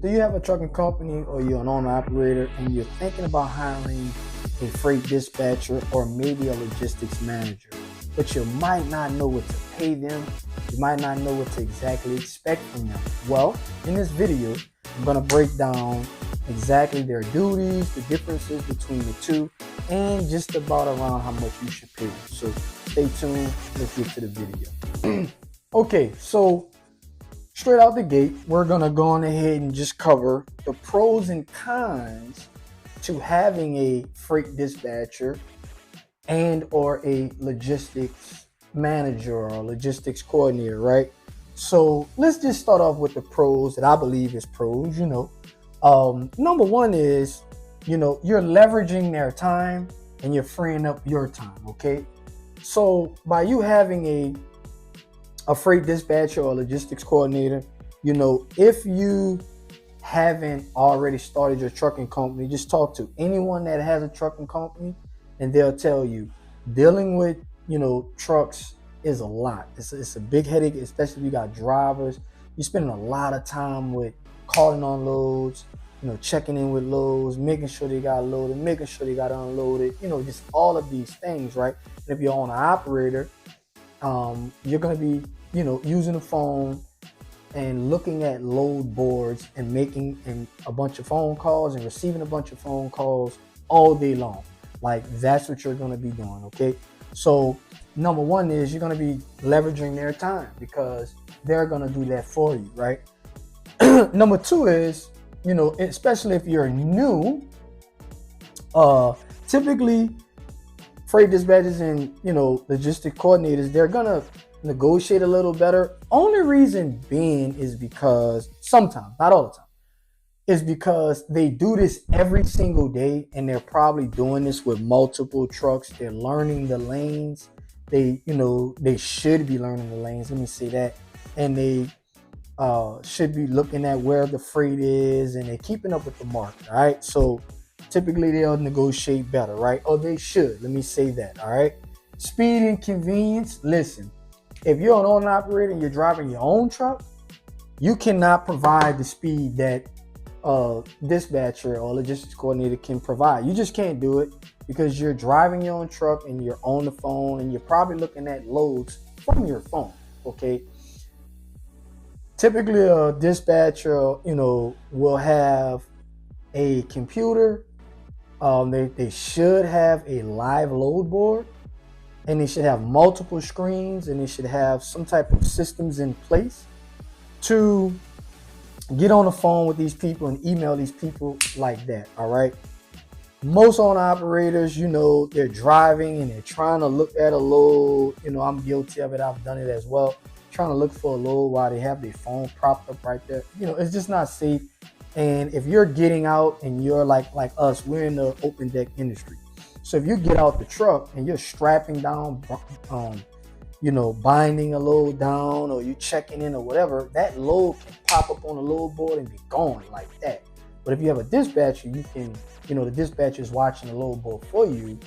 Do you have a trucking company or you're an owner operator and you're thinking about hiring a freight dispatcher or maybe a logistics manager, but you might not know what to pay them, you might not know what to exactly expect from them? Well, in this video, I'm going to break down exactly their duties, the differences between the two, and just about around how much you should pay them. So stay tuned, let's get to the video. Okay, so straight out the gate, we're going to go on ahead and just cover the pros and cons to having a freight dispatcher and or a logistics manager or logistics coordinator, right? So let's just start off with the pros that I believe is pros. Number one is, you're leveraging their time and you're freeing up your time, okay? So by you having a freight dispatcher or logistics coordinator, if you haven't already started your trucking company, just talk to anyone that has a trucking company and they'll tell you dealing with, trucks is a lot. It's a big headache, especially if you got drivers. You're spending a lot of time with calling on loads, checking in with loads, making sure they got loaded, making sure they got unloaded, just all of these things, right? And if you're on an operator, you're going to be, using the phone and looking at load boards and making a bunch of phone calls and receiving a bunch of phone calls all day long. Like, that's what you're going to be doing, okay? So number one is you're going to be leveraging their time because they're going to do that for you, right? Number two is, especially if you're new, typically freight dispatchers and, logistic coordinators, they're going to negotiate a little better. Only reason being is because sometimes, not all the time, is because they do this every single day and they're probably doing this with multiple trucks. They're learning the lanes. They should be learning the lanes. Let me say that. And they should be looking at where the freight is and they're keeping up with the market. All right. So typically they'll negotiate better, right? Or they should. Let me say that. All right. Speed and convenience. Listen, if you're an owner operator and you're driving your own truck, you cannot provide the speed that dispatcher or logistics coordinator can provide. You just can't do it because you're driving your own truck and you're on the phone and you're probably looking at loads from your phone. Okay. Typically a dispatcher, will have a computer. They should have a live load board and they should have multiple screens and they should have some type of systems in place to get on the phone with these people and email these people like that. All right. Most owner operators, they're driving and they're trying to look at a load. I'm guilty of it. I've done it as well. Trying to look for a load while they have their phone propped up right there. It's just not safe. And if you're getting out and you're like us, we're in the open deck industry. So if you get out the truck and you're strapping down, binding a load down or you checking in or whatever, that load can pop up on the load board and be gone like that. But if you have a dispatcher, you can, the dispatcher is watching the load board for you,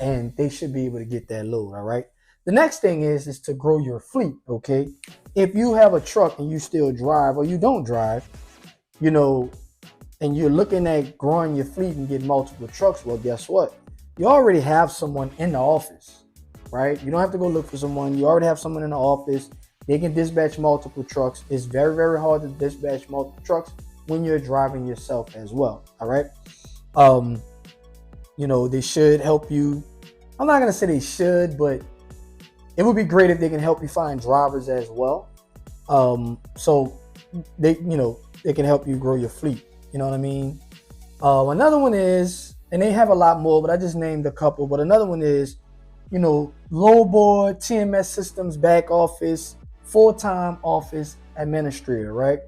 and they should be able to get that load, all right? The next thing is to grow your fleet, okay? If you have a truck and you still drive or you don't drive, and you're looking at growing your fleet and get multiple trucks, well, guess what? You already have someone in the office, right? You don't have to go look for someone. You already have someone in the office. They can dispatch multiple trucks. It's very, very hard to dispatch multiple trucks when you're driving yourself as well, all right? They should help you. I'm not going to say they should, but it would be great if they can help you find drivers as well. So they can help you grow your fleet. You know what I mean? Another one is, and they have a lot more, but I just named a couple. But another one is, load board, TMS systems, back office, full-time office administrator, right?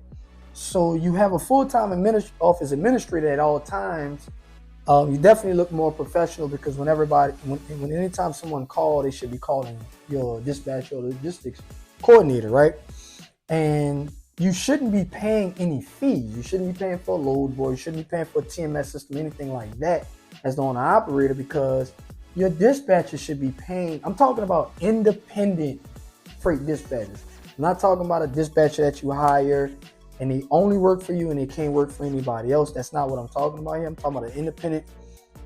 So you have a full-time office administrator at all times. You definitely look more professional because when anytime someone calls, they should be calling your dispatcher or logistics coordinator, right? And you shouldn't be paying any fees. You shouldn't be paying for a load board. You shouldn't be paying for a TMS system, anything like that as the owner operator, because your dispatcher should be paying. I'm talking about independent freight dispatchers. I'm not talking about a dispatcher that you hire and they only work for you and they can't work for anybody else. That's not what I'm talking about here. I'm talking about an independent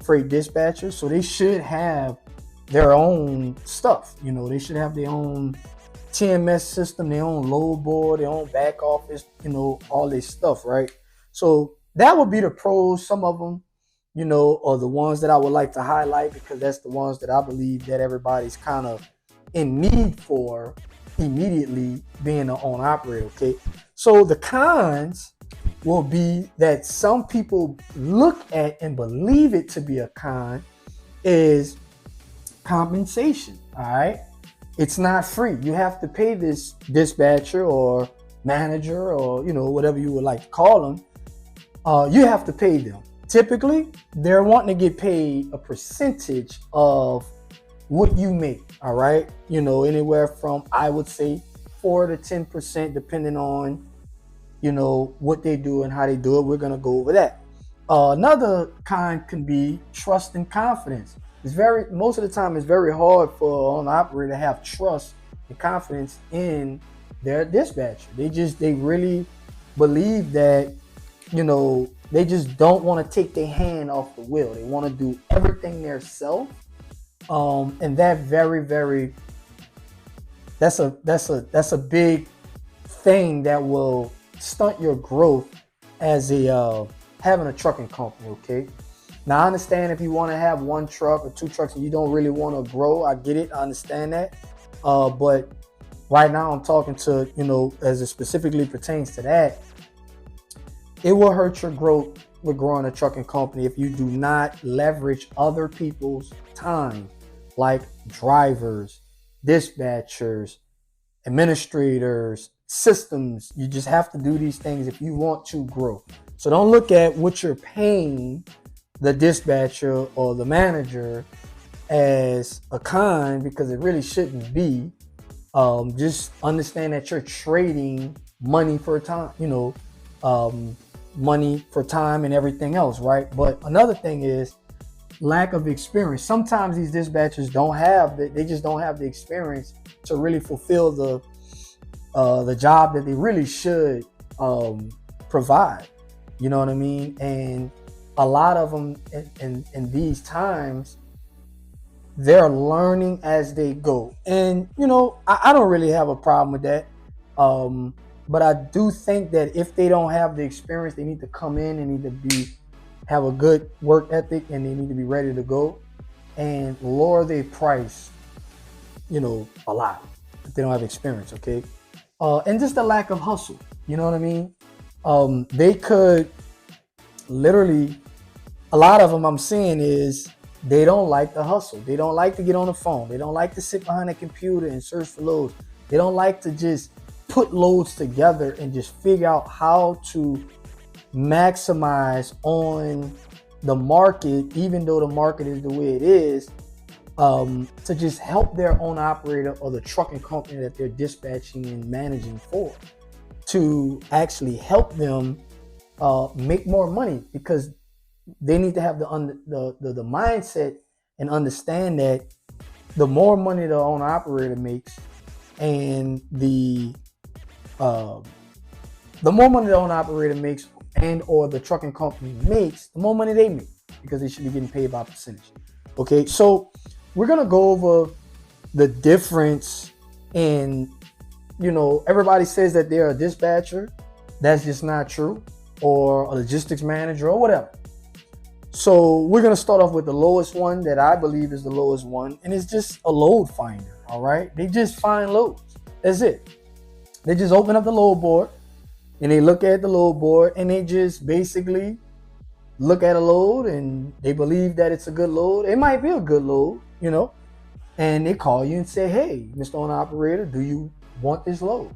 freight dispatcher. So they should have their own stuff. You know, they should have their own TMS system, their own load board, their own back office, you know, all this stuff, right? So that would be the pros. Some of them, you know, are the ones that I would like to highlight, because that's the ones that I believe that everybody's kind of in need for immediately, being an owner operator. Okay, so the cons will be that some people look at and believe it to be a con is compensation. All right, it's not free. You have to pay this dispatcher or manager, or, you know, whatever you would like to call them. You have to pay them. Typically, they're wanting to get paid a percentage of what you make. All right, you know, anywhere from, I would say, 4 to 10%, depending on, you know, what they do and how they do it. We're gonna go over that. Another kind can be trust and confidence. Most of the time, it's very hard for an operator to have trust and confidence in their dispatcher. They really believe that, you know, they just don't want to take their hand off the wheel. They want to do everything themselves. And that that's a big thing that will stunt your growth as having a trucking company. Okay, now I understand if you want to have 1 truck or 2 trucks and you don't really want to grow. I get it, I understand that. But right now I'm talking to, you know, as it specifically pertains to that, it will hurt your growth with growing a trucking company if you do not leverage other people's time, like drivers, dispatchers, administrators, systems. You just have to do these things if you want to grow. So don't look at what you're paying the dispatcher or the manager as a con, because it really shouldn't be. Just understand that you're trading money for time, you know, money for time and everything else, right? But another thing is lack of experience. Sometimes these dispatchers they just don't have the experience to really fulfill the job that they really should provide. You know what I mean? And a lot of them in these times, they're learning as they go. And, you know, I don't really have a problem with that. But I do think that if they don't have the experience, they need to come in and need to have a good work ethic, and they need to be ready to go and lower their price, you know, a lot if they don't have experience. Okay. And just the lack of hustle. You know what I mean? They could literally, a lot of them I'm seeing is they don't like the hustle. They don't like to get on the phone. They don't like to sit behind a computer and search for loads. They don't like to just put loads together and just figure out how to maximize on the market, even though the market is the way it is, to just help their own operator or the trucking company that they're dispatching and managing for, to actually help them make more money, because they need to have the mindset and understand that the more money the owner operator makes, and the more money the owner operator makes and or the trucking company makes, the more money they make, because they should be getting paid by percentage. Okay, so we're gonna go over the difference in, you know, everybody says that they're a dispatcher. That's just not true, or a logistics manager or whatever. So we're gonna start off with the lowest one that I believe is the lowest one, and it's just a load finder. All right, they just find loads. That's it. They just open up the load board and they look at the load board, and they just basically look at a load and they believe that it's a good load. It might be a good load, you know, and they call you and say, hey, Mr. Owner Operator, do you want this load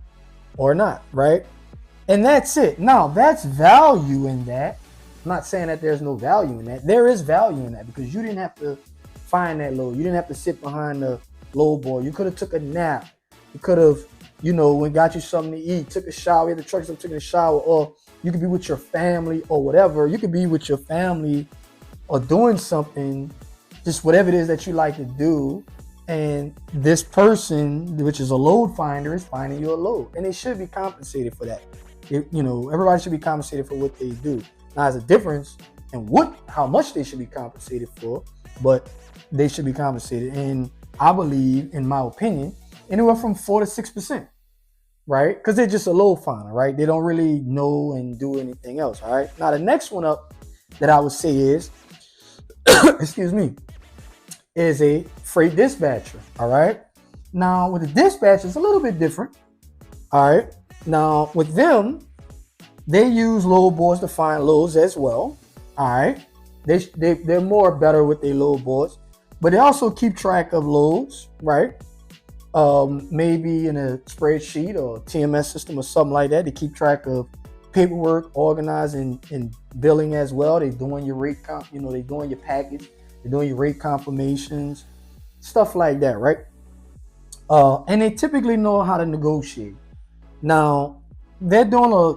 or not, right? And that's it. Now, that's value in that. I'm not saying that there's no value in that. There is value in that, because you didn't have to find that load. You didn't have to sit behind the load board. You could have took a nap. You could have, you know, went got you something to eat, took a shower, the truck's up, taking a shower, or you could be with your family or whatever. You could be with your family or doing something, just whatever it is that you like to do. And this person, which is a load finder, is finding you a load, and they should be compensated for that. Everybody should be compensated for what they do. Now, there's a difference in how much they should be compensated for, but they should be compensated. And I believe, in my opinion, anywhere from 4 to 6%, right? Because they're just a load finder, right? They don't really know and do anything else, all right? Now, the next one up that I would say is, excuse me, is a freight dispatcher, all right? Now, with the dispatcher, it's a little bit different, all right? Now, with them, they use load boards to find loads as well, all right? They're more better with their load boards, but they also keep track of loads, right? Maybe in a spreadsheet or TMS system or something like that. They keep track of paperwork, organizing, and billing as well. They're doing your rate they're doing your package, they're doing your rate confirmations, stuff like that, right? And they typically know how to negotiate. Now, they're doing a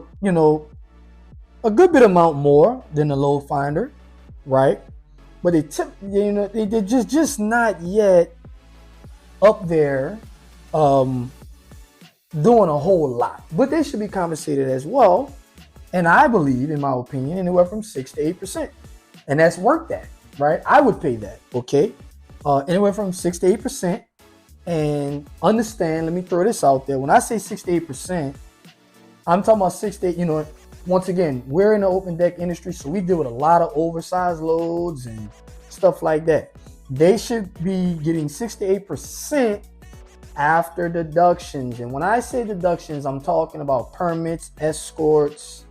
good bit amount more than a load finder, right? But they're just not yet up there doing a whole lot. But they should be compensated as well. And I believe, in my opinion, anywhere from 6 to 8%. And that's worth that, right? I would pay that, okay? Anywhere from 6 to 8%. And understand, let me throw this out there. When I say 6 to 8%, I'm talking about 6 to 8, once again, we're in the open deck industry, so we deal with a lot of oversized loads and stuff like that. They should be getting 6 to 8% after deductions. And when I say deductions, I'm talking about permits, escorts,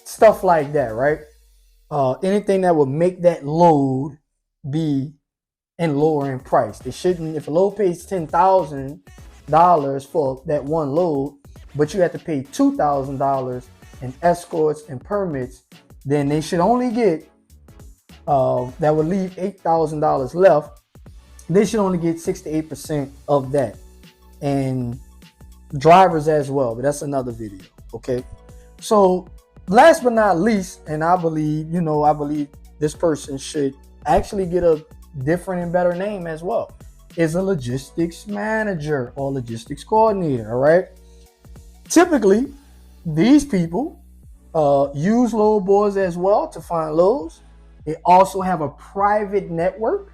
stuff like that, right? Anything that would make that load be and lower in price. They shouldn't, if a load pays $10,000 for that one load, but you have to pay $2,000 in escorts and permits, then they should only get, that would leave $8,000 left. They should only get 6 to 8% of that. And drivers as well, but that's another video, okay? So last but not least, and I believe this person should actually get a different and better name as well, is a logistics manager or logistics coordinator, all right? Typically, these people use load boards as well to find loads. They also have a private network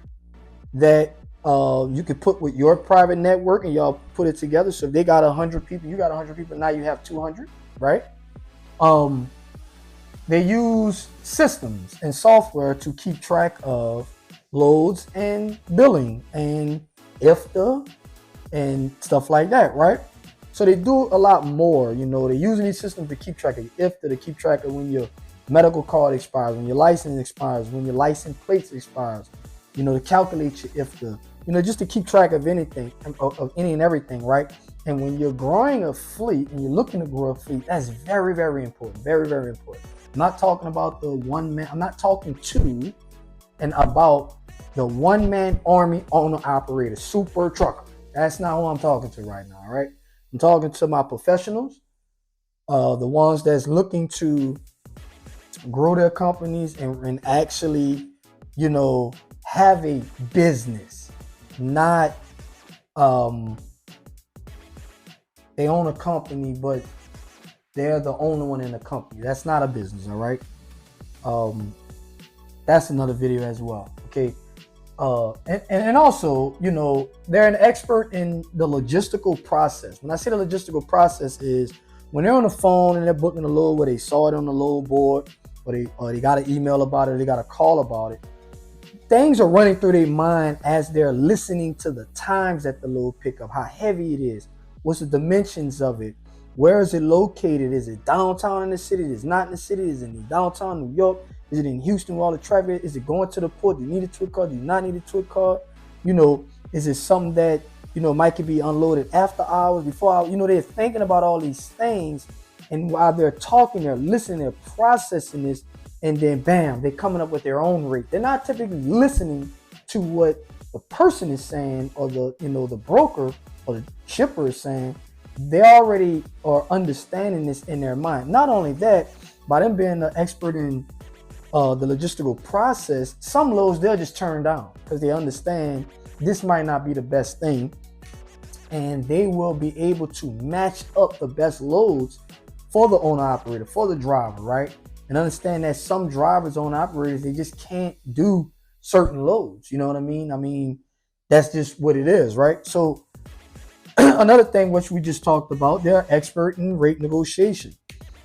that you could put with your private network, and y'all put it together. So if they got 100 people, you got 100 people, now you have 200, right? They use systems and software to keep track of loads and billing and 𝐓𝐇 and stuff like that, right? So they do a lot more. They're using these systems to keep track of your 𝐓𝐇, to keep track of when your medical card expires, when your license expires, when your license plates expires, to calculate your 𝐓𝐇, just to keep track of anything, of any and everything, right? And when you're growing a fleet and you're looking to grow a fleet, that's very, very important. Very, very important. I'm not talking about the one man. I'm not talking to and about the one-man army owner-operator, super trucker. That's not who I'm talking to right now, all right? I'm talking to my professionals, the ones that's looking to grow their companies and actually, have a business, not they own a company, but they're the only one in the company. That's not a business, all right? That's another video as well, okay? And also, they're an expert in the logistical process. When I say the logistical process is when they're on the phone and they're booking a load where they saw it on the load board, or they got an email about it, or they got a call about it. Things are running through their mind as they're listening to the times that the load pickup, how heavy it is, what's the dimensions of it, where is it located, is it downtown in the city, is it not in the city, is it in downtown New York, is it in Houston where all the traffic, is it going to the port, do you need a tour card, do you not need a tour card, is it something that, might could be unloaded after hours, before hours, they're thinking about all these things, and while they're talking, they're listening, they're processing this, and then bam, they're coming up with their own rate. They're not typically listening to what the person is saying, or the broker or the shipper is saying. They already are understanding this in their mind. Not only that, by them being an expert in the logistical process, some loads they'll just turn down because they understand this might not be the best thing and they will be able to match up the best loads for the owner operator, for the driver, right? And understand that some drivers, owner operators, they just can't do certain loads. You know what I mean? I mean, that's just what it is, right? So another thing which we just talked about, they're expert in rate negotiation.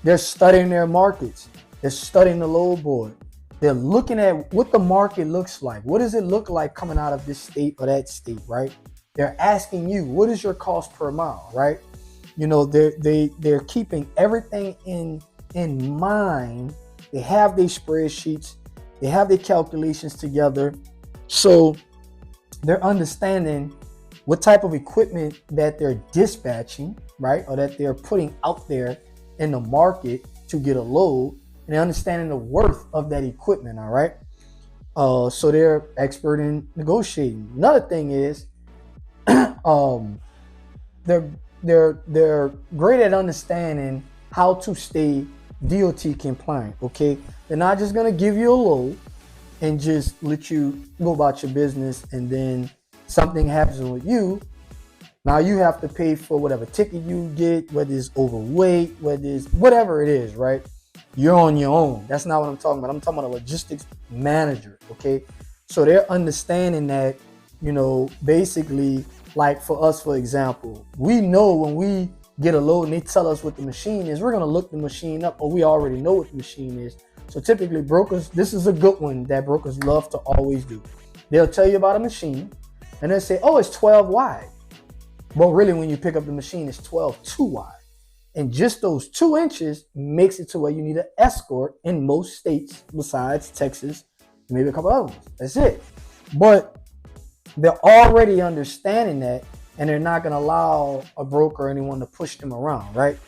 They're studying their markets. They're studying the load board. They're looking at what the market looks like. What does it look like coming out of this state or that state, right? They're asking you, what is your cost per mile, right? You know, they're keeping everything in mind. They have their spreadsheets. They have their calculations together. So they're understanding what type of equipment that they're dispatching, right? Or that they're putting out there in the market to get a load, and they're understanding the worth of that equipment, all right? So they're expert in negotiating. Another thing is, they're great at understanding how to stay DOT compliant, okay? They're not just gonna give you a load and just let you go about your business, and then something happens with you. Now you have to pay for whatever ticket you get, whether it's overweight, whether it's whatever it is, right? You're on your own. That's not what I'm talking about. I'm talking about a logistics manager, okay? So they're understanding that, you know, basically, like for us, for example, we know when we get a load and they tell us what the machine is, we're gonna look the machine up, or we already know what the machine is. So typically brokers, this is a good one that brokers love to always do. They'll tell you about a machine and they'll say, oh, it's 12 wide. But really, when you pick up the machine, it's 12 too wide. And just those 2 inches makes it to where you need an escort in most states besides Texas, maybe a couple other ones. That's it. But they're already understanding that, and they're not going to allow a broker or anyone to push them around, right?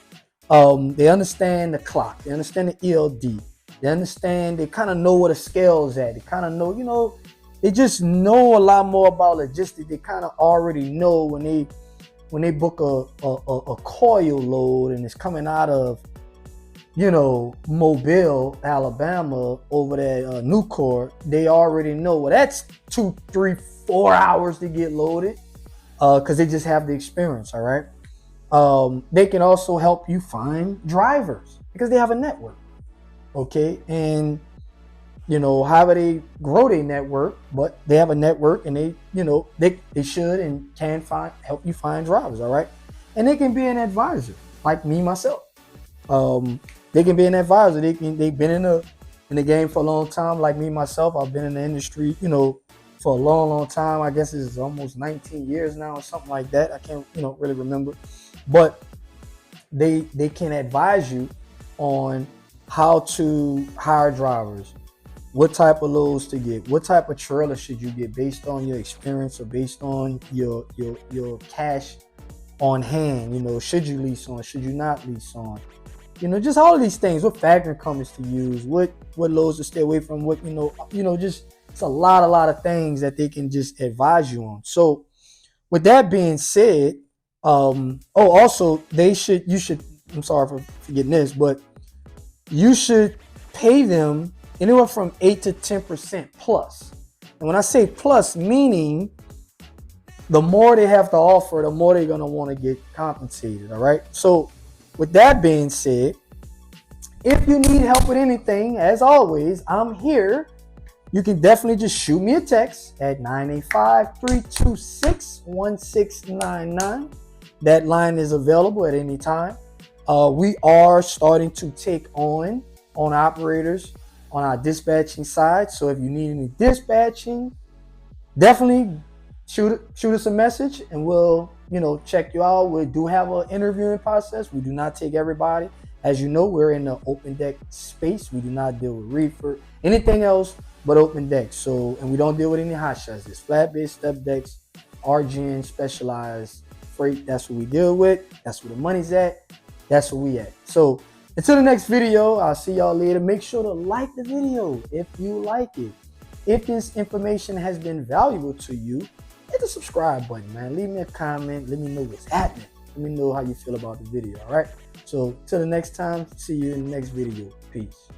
They understand the clock. They understand the ELD. They understand, they kind of know where the scale is at. They kind of know, you know, they just know a lot more about logistics. They kind of already know when they book a coil load and it's coming out of, you know, Mobile, Alabama, over there, Newport, they already know, well, that's 2, 3, 4 hours to get loaded, because they just have the experience, all right? They can also help you find drivers because they have a network, okay? And, you know, however they grow their network, but they have a network, and they, you know, they should and can help you find drivers, all right? And they can be an advisor, like me, myself. They can be an advisor. They've been in the game for a long time, like me, myself. I've been in the industry, you know, for a long, long time. I guess it's almost 19 years now or something like that. I can't, you know, really remember. But they can advise you on how to hire drivers, what type of loads to get, what type of trailer should you get based on your experience or based on your cash on hand. You know, should you lease on, should you not lease on? You know, just all of these things, what factoring companies to use, what loads to stay away from, what, you know, just it's a lot of things that they can just advise you on. So with that being said, also you should, I'm sorry for forgetting this, but you should pay them anywhere from 8 to 10% plus. And when I say plus, meaning the more they have to offer, the more they're going to want to get compensated. All right. So with that being said, if you need help with anything, as always, I'm here. You can definitely just shoot me a text at 985-326-1699. That line is available at any time. We are starting to take on operators on our dispatching side. So if you need any dispatching, definitely shoot us a message and we'll, you know, check you out. We do have an interviewing process. We do not take everybody. As you know, we're in the open deck space. We do not deal with reefer, anything else but open deck. So, and we don't deal with any hot shots. It's flatbed, step decks, RGN, specialized freight. That's what we deal with. That's where the money's at. That's where we at. So until the next video, I'll see y'all later. Make sure to like the video if you like it. If this information has been valuable to you, hit the subscribe button, man. Leave me a comment. Let me know what's happening. Let me know how you feel about the video, all right? So till the next time, see you in the next video. Peace.